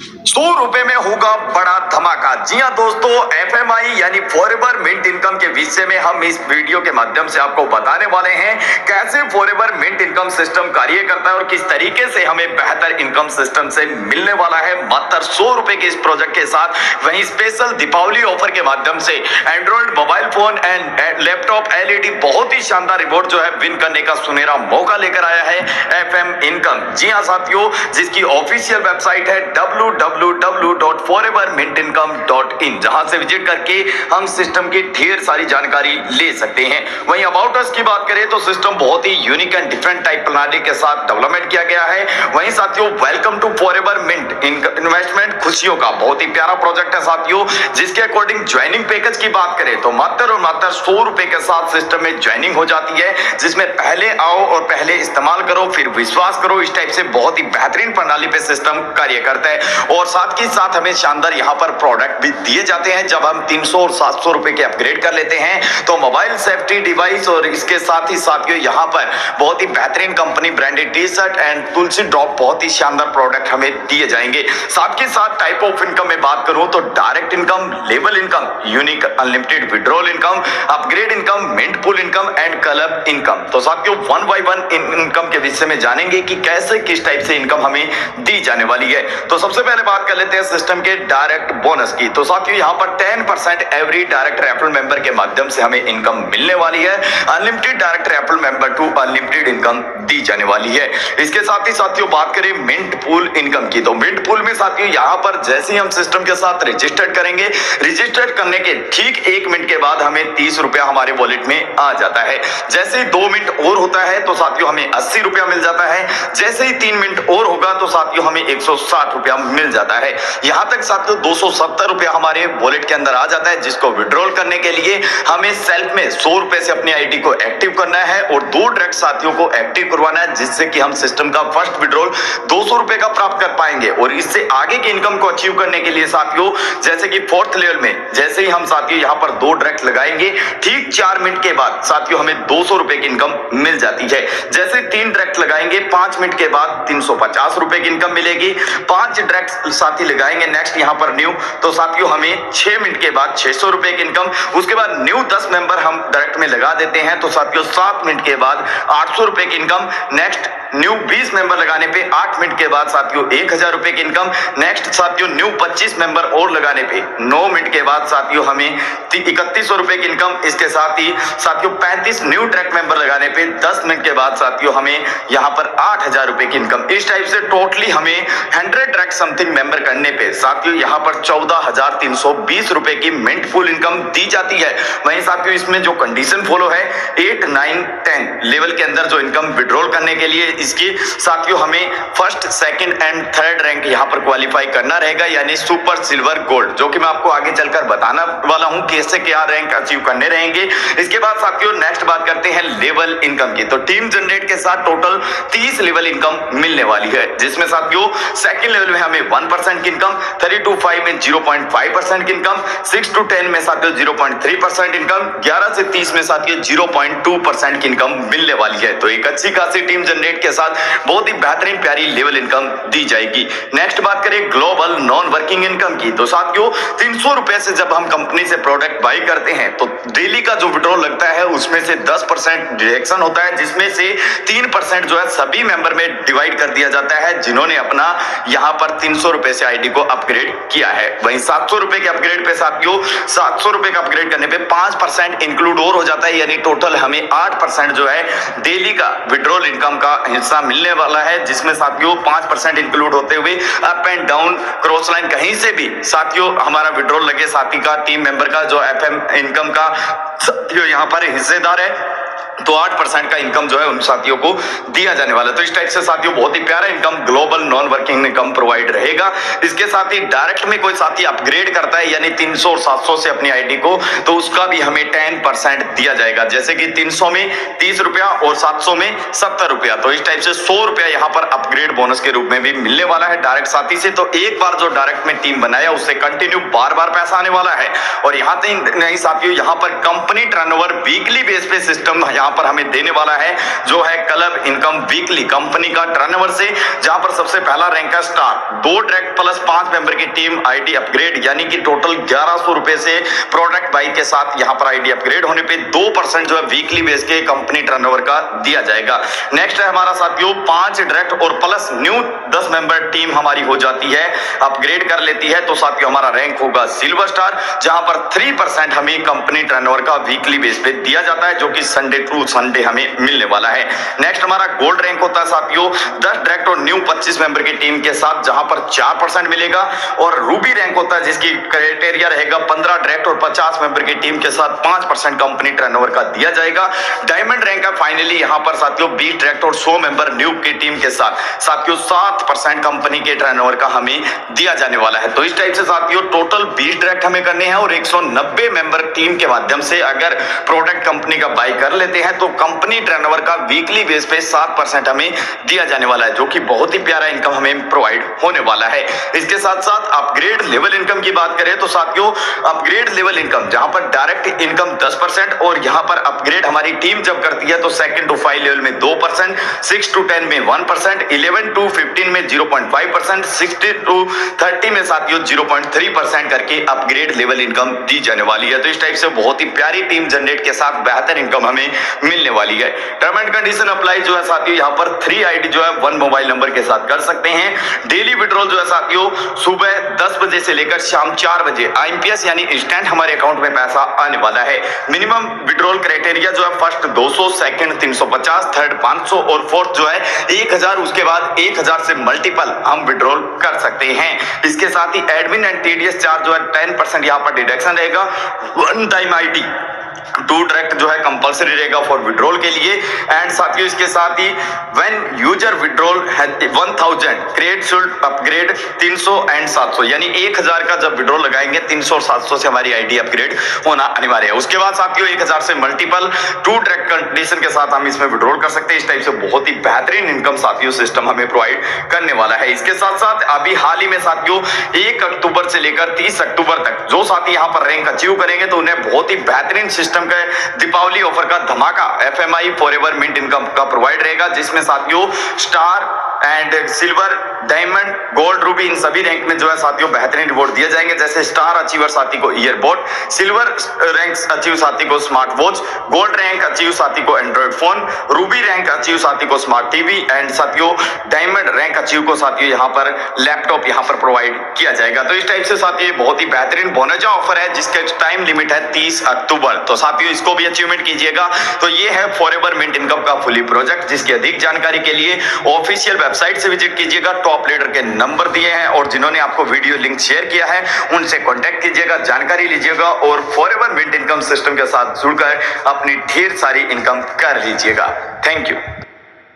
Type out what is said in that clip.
₹100 में होगा बड़ा धमाका। जी हाँ दोस्तों, एफएमआई यानी फॉरएवर मिंट इनकम के विषय में हम इस वीडियो के माध्यम से आपको बताने वाले हैं कैसे फॉरएवर मिंट इनकम सिस्टम कार्य करता है और किस तरीके से हमें बेहतर इनकम सिस्टम से मिलने वाला है मात्र ₹100 के इस प्रोजेक्ट के साथ। वहीं स्पेशल दीपावली ऑफर के माध्यम से Android mobile phone and laptop LED बहुत ही शानदार रिवॉर्ड जो है विन करने का सुनहरा मौका लेकर आया है एफएम इनकम। जी हाँ साथियों, जिसकी ऑफिशियल वेबसाइट है www.forevermintincome.in, जहां से विजिट करके हम सिस्टम की ढेर सारी जानकारी ले सकते हैं। वहीं अबाउट अस की बात करें तो सिस्टम बहुत ही यूनिक एंड डिफरेंट टाइप प्रणाली के साथ डेवलपमेंट किया गया है। वहीं साथियों, welcome to forever mint investment खुशियों का बहुत ही प्यारा प्रोजेक्ट है साथियों, जिसके अकॉर्डिंग ज्वाइनिंग पैकेज की बात करें तो मात्र और मात्र ₹100 के साथ सिस्टम में ज्वाइनिंग हो जाती है, जिसमें पहले आओ और पहले इस्तेमाल करो फिर विश्वास करो, इस टाइप से बहुत ही बेहतरीन प्रणाली पे सिस्टम कार्य करता है। और साथ ही साथ हमें शानदार यहाँ पर प्रोडक्ट भी दिए जाते हैं। जब हम 300 और ₹700 के अपग्रेड कर लेते हैं तो मोबाइल सेफ्टी डिवाइस और इसके साथ ही साथियों यहाँ पर बहुत ही बेहतरीन company branded T shirt and Tulsi drop बहुत ही शानदार प्रोडक्ट हमें दिए जाएंगे। साथ ही साथ टाइप ऑफ इनकम में बात करूं तो direct income, level income, unique unlimited withdrawal income, upgrade income, mint pool income and club income. तो साथियों वन बाय वन इनकम के विषय में जानेंगे कि कैसे किस टाइप से इनकम हमें दी जाने वाली है। तो सबसे पहले बात कर लेते हैं सिस्टम के डायरेक्ट बोनस की। तो साथियों यहाँ पर 10% एवरी डायरेक्ट रेफरल मेंबर के माध्यम से हमें इनकम मिलने वाली है। Unlimited direct referral member to unlimited income दी जाने वाली है। इसके साथ ही साथियों बात करें मिंट पूल इनकम की, तो मिंट पूल में साथियों यहाँ पर जैसे ही हम सिस्टम के साथ रजिस्टर्ड करेंगे, रजिस्टर्ड करने के ठीक 1 मिनट के बाद हमें ₹30 हमारे वॉलेट में आ जाता है। जैसे ही 2 मिनट और होता है तो साथियों हमें ₹80 मिल जाता है। जैसे ही 3 मिनट और होगा तो साथियों हमें ₹160 मिल जाता है। यहाँ तक साथियों ₹270 हमारे वॉलेट के अंदर आ जाता है, जिसको विड्रॉल करने के लिए हमें सेल्फ में ₹100 से अपनी आईडी को एक्टिव करना है और 2 डायरेक्ट साथियों को एक्टिव करवाना है, जिससे कि हम सिस्टम का फर्स्ट विड्रॉल ₹200 का प्राप्त कर पाएंगे। और इससे आगे की इनकम को अचीव करने के लिए साथियों जैसे कि 4th लेवल में जैसे ही हम साथियों यहाँ पर 2 डायरेक्ट लगाएंगे, ठीक 4 मिनट के बाद साथियों हमें ₹200 की इनकम मिल जाती है। जैसे 3 डायरेक्ट लगाएंगे 5 मिनट के बाद ₹350 की इनकम मिलेगी। 5 डायरेक्ट साथी लगाएंगे नेक्स्ट यहाँ पर न्यू, तो साथियों हमें 6 मिनट के बाद ₹600 की इनकम। उसके बाद न्यू 10 मेंबर हम डायरेक्ट में लगा देते हैं तो साथियों 7 मिनट के बाद ₹800 की इनकम। नेक्स्ट न्यू 20 मेंबर लगाने पे 8 मिनट के बाद साथियों ₹1000 की इनकम। नेक्स्ट साथियों न्यू 25 मेंबर और लगाने पे 9 मिनट के बाद साथियों हमें ₹3100 की इनकम। इसके साथ ही साथियों 35 न्यू ट्रैक मेंबर लगाने पे 10 मिनट के बाद साथियों हमें यहाँ पर ₹8000 की इनकम। इस टाइप से टोटली हमें 100 ट्रैक समथिंग मेंबर करने पे साथियों यहाँ पर ₹14,320 की मिंट फुल इनकम दी जाती है। वहीं साथियों इसमें जो कंडीशन फॉलो है 8, 9, 10 लेवल के अंदर जो इनकम विड्रॉल करने के लिए इसकी साथियों हमें first, second and third rank यहाँ पर क्वालिफाई करना रहेगा, यानी सुपर, सिल्वर, गोल्ड, जो कि मैं आपको आगे चलकर बताना वाला हूँ कैसे क्या रैंक अचीव करने रहेंगे। इसके बाद साथियों नेक्स्ट बात करते हैं लेवल इनकम की। तो टीम जनरेट के साथ टोटल 30 लेवल इनकम मिलने वाली है, जिसमें साथियों सेकंड लेवल में हमें 1% की इनकम, 3 to 5 में 0.5% की इनकम, 6 to 10 में साथियों 0.3% इनकम, 11 से 30 में साथियों 0.2% की इनकम मिलने वाली है। तो एक अच्छी खासी टीम जनरेट के साथ बहुत ही बेहतरीन प्यारी लेवल इनकम दी जाएगी। नेक्स्ट बात करें ग्लोबल नॉन वर्किंग इनकम की। तो साथियों ₹300 से जब हम कंपनी से प्रोडक्ट बाई करते हैं तो डेली का जो विड्रॉल लगता है उसमें से 10% डिडक्शन होता है, जिसमें से 3% जो है सभी मेंबर में डिवाइड कर दिया जाता है जिन्होंने अपना यहाँ पर ₹300 से आईडी को अपग्रेड किया है। वहीं ₹700 के अपग्रेड पे साथियों ₹700 का अपग्रेड करने पे 5% इंक्लूड और हो जाता है, यानी टोटल हमें 8% जो है डेली का विड्रॉल इनकम का हिस्सा मिलने वाला है, जिसमें साथियों 5% इंक्लूड होते हुए up and down cross line कहीं से भी साथियों हमारा विड्रॉल लगे साथी का, टीम मेंबर का जो एफएम इनकम का साथियों यहाँ पर हिस्सेदार है तो 8% का इनकम जो है उन साथियों को दिया जाने वाला है। तो इस टाइप से साथियों बहुत ही प्यारा income global non working income provide रहेगा। इसके साथ ही डायरेक्ट में कोई साथी अपग्रेड करता है यानी 300 और 700 से अपनी आईडी को, तो उसका भी हमें 10% दिया जाएगा, जैसे कि 300 में ₹30 और 700 में ₹70। तो इस टाइप से ₹100 यहाँ पर अपग्रेड बोनस के रूप में भी मिलने वाला है डायरेक्ट साथी से। तो एक बार जो डायरेक्ट में टीम बनाया उससे कंटिन्यू बार बार पैसा आने वाला है। और यहाँ तक नहीं साथियों, यहाँ पर कंपनी टर्नओवर वीकली बेस पे सिस्टम यहाँ यहाँ पर हमें देने वाला है जो है क्लब इनकम वीकली कंपनी का टर्नओवर से, जहां पर सबसे पहला रैंक है स्टार, 2 डायरेक्ट प्लस 5 मेंबर की टीम आईडी अपग्रेड, यानी कि टोटल 1100 रुपए से प्रोडक्ट बाई के साथ यहां पर आईडी अपग्रेड होने पे 2% जो है वीकली बेस के कंपनी टर्नओवर का दिया जाएगा। नेक्स्ट है हमारा साथियों 5 डायरेक्ट और प्लस न्यू 10 मेंबर टीम हमारी हो जाती है, अपग्रेड कर लेती है, तो साथियों हमारा रैंक होगा सिल्वर स्टार, जहां पर 3% हमें कंपनी टर्नओवर का वीकली बेस पे दिया जाता है, जो कि संडे टू संडे हमें मिलने वाला है। नेक्स्ट हमारा गोल्ड रैंक होता है साथियों 10 डायरेक्ट और न्यू 25 मेंबर की टीम के साथ, जहां पर 4% मिलेगा। और रूबी रैंक होता है जिसकी क्राइटेरिया रहेगा 15 डायरेक्ट और 50 मेंबर की टीम के साथ 5% कंपनी टर्नओवर का दिया जाएगा। डायमंड रैंक है फाइनली यहां पर साथियों 20 डायरेक्ट और 100 मेंबर न्यू की टीम के साथ साथियों 7% कंपनी के टर्नओवर का हमें दिया जाने वाला है। तो इस टाइप से साथियों टोटल 20 डायरेक्ट हमें करने हैं और 190 मेंबर टीम के माध्यम से अगर प्रोडक्ट कंपनी का बाई कर लेते हैं तो कंपनी टर्नओवर का वीकली बेस पे 7% हमें दिया जाने वाला है, जो कि बहुत ही प्यारा इनकम हमें प्रोवाइड होने वाला है। इसके साथ साथ अपग्रेड लेवल इनकम की बात करें तो साथियों अपग्रेड लेवल इनकम जहां पर डायरेक्ट इनकम 10% और यहां पर अपग्रेड हमारी टीम जब करती है तो 2 to 5 लेवल में 2%, 6 to 10 में 1%, 11 to 15 में 0.5%, 60 to 30 में साथियों 0.3% करके अपग्रेड लेवल इनकम दी जाने वाली है। तो इस टाइप से बहुत ही प्यारी टीम जनरेट के साथ बेहतर इनकम हमें मिलने वाली है। टर्म एंड कंडीशन अप्लाई जो है साथियों यहाँ पर 3 आईडी जो है 1 मोबाइल नंबर के साथ कर सकते हैं। डेली विड्रॉल जो है साथियों सुबह 10 बजे से लेकर शाम 4 बजे आईएमपीएस यानी इंस्टेंट हमारे अकाउंट में पैसा आने वाला है। मिनिमम विड्रॉल क्राइटेरिया जो है फर्स्ट 200, सेकंड 350, थर्ड 500 और फोर्थ जो है 1000, उसके बाद 1000 से मल्टीपल हम विड्रॉल कर सकते हैं। इसके साथ ही एडमिन एंड टीडीएस चार्ज जो है 10% यहाँ पर डिडक्शन रहेगा। वन टाइम आईडी 2 डायरेक्ट जो है कंपलसरी रहेगा फॉर विड्रॉल के लिए। एंड साथियों इसके साथ ही when user withdrawal 1000 create should upgrade 300 and 700, यानी 1000 का जब विड्रॉल लगाएंगे 300 और 700 से हमारी आईडी अपग्रेड होना अनिवार्य है। उसके बाद साथियों 1000 से मल्टीपल 2 डायरेक्ट कंडीशन के साथ हम इसमें विड्रॉल कर सकते हैं। इस टाइप से बहुत ही बेहतरीन इनकम साथियों सिस्टम हमें प्रोवाइड करने वाला है। इसके साथ साथ अभी हाल ही में साथियों 1 अक्टूबर से लेकर 30 अक्टूबर तक जो साथी यहाँ पर रैंक अचीव करेंगे तो उन्हें बहुत ही बेहतरीन सिस्टम का दीपावली ऑफर का धमाका एफएमआई फॉरएवर मिंट इनकम का प्रोवाइड रहेगा, जिसमें साथियों star and silver, diamond, gold, ruby इन सभी रैंक में जो है साथियों बेहतरीन रिवॉर्ड दिए जाएंगे। जैसे स्टार अचीवर साथी को ईयरबड, सिल्वर रैंक अचीव साथी को smart watch, gold rank achieve साथी को Android phone, Ruby rank achieve साथी को स्मार्ट टीवी एंड साथियों डायमंड रैंक अचीव को साथियों यहाँ पर लैपटॉप यहाँ पर प्रोवाइड किया जाएगा। तो इस टाइप से साथियों बहुत ही बेहतरीन बोनस ऑफर है जिसके टाइम लिमिट है 30 अक्टूबर। तो साथियों इसको भी अचीवमेंट कीजिएगा। तो ये है फॉरएवर मिंट इनकम का फुली प्रोजेक्ट, जिसकी अधिक जानकारी के लिए ऑफिशियल वेबसाइट से विजिट कीजिएगा। टॉप लीडर के नंबर दिए हैं और जिन्होंने आपको वीडियो लिंक शेयर किया है उनसे कांटेक्ट कीजिएगा, जानकारी लीजिएगा और फॉरएवर मिंट इनकम सिस्टम के साथ जुड़कर अपनी ढेर सारी इनकम कर लीजिएगा। Thank you.